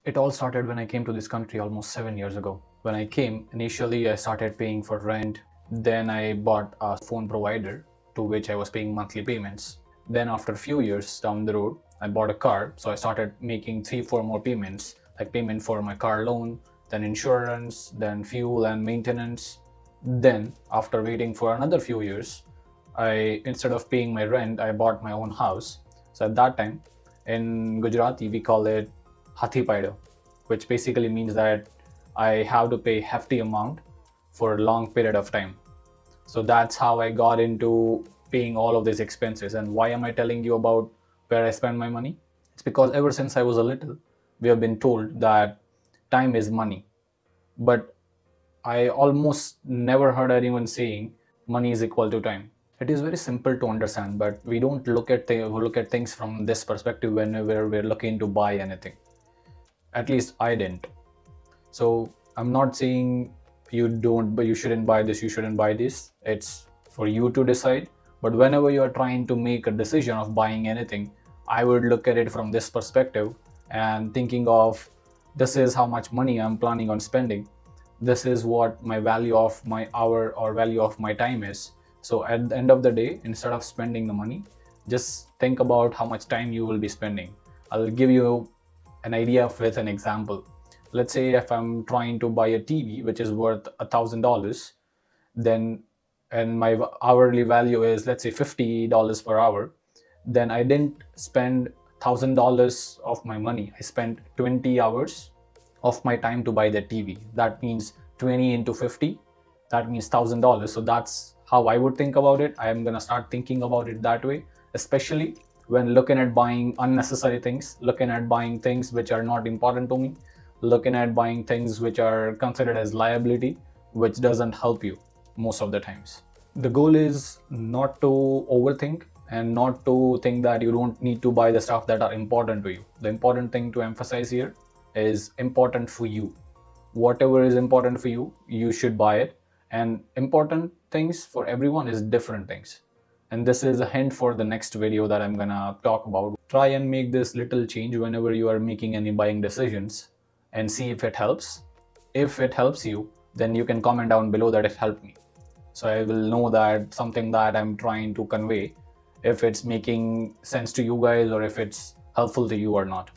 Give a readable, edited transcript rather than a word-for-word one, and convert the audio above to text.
It all started when I came to this country almost 7 years ago. When I came, initially I started paying for rent. Then I bought a phone provider to which I was paying monthly payments. Then after a few years down the road, I bought a car. So I started making 3, 4 more payments, like payment for my car loan, then insurance, then fuel and maintenance. Then after waiting for another few years, instead of paying my rent, I bought my own house. So at that time, in Gujarati, we call it Hathi Paido, which basically means that I have to pay hefty amount for a long period of time. So that's how I got into paying all of these expenses. And why am I telling you about where I spend my money? It's because ever since I was a little, we have been told that time is money. But I almost never heard anyone saying money is equal to time. It is very simple to understand, but we don't look at things from this perspective whenever we're looking to buy anything. At least I didn't. So I'm not saying you shouldn't buy this, you shouldn't buy this. It's for you to decide. But whenever you are trying to make a decision of buying anything, I would look at it from this perspective and thinking of this is how much money I'm planning on spending. This is what my value of my hour or value of my time is. So at the end of the day, instead of spending the money, just think about how much time you will be spending. I'll give you an idea with an example. Let's say if I'm trying to buy a TV which is worth $1,000, then and my hourly value is, let's say, $50 per hour, then I didn't spend $1,000 of my money. I spent 20 hours of my time to buy the TV. That means 20 into 50, that means $1,000. So that's how I would think about it. I am gonna start thinking about it that way, especially when looking at buying unnecessary things, looking at buying things which are not important to me, looking at buying things which are considered as liability, which doesn't help you most of the times. The goal is not to overthink and not to think that you don't need to buy the stuff that are important to you. The important thing to emphasize here is important for you. Whatever is important for you, you should buy it. And important things for everyone is different things. And this is a hint for the next video that I'm gonna talk about. Try and make this little change whenever you are making any buying decisions and see if it helps. If it helps you, then you can comment down below that it helped me. So I will know that something that I'm trying to convey, if it's making sense to you guys or if it's helpful to you or not.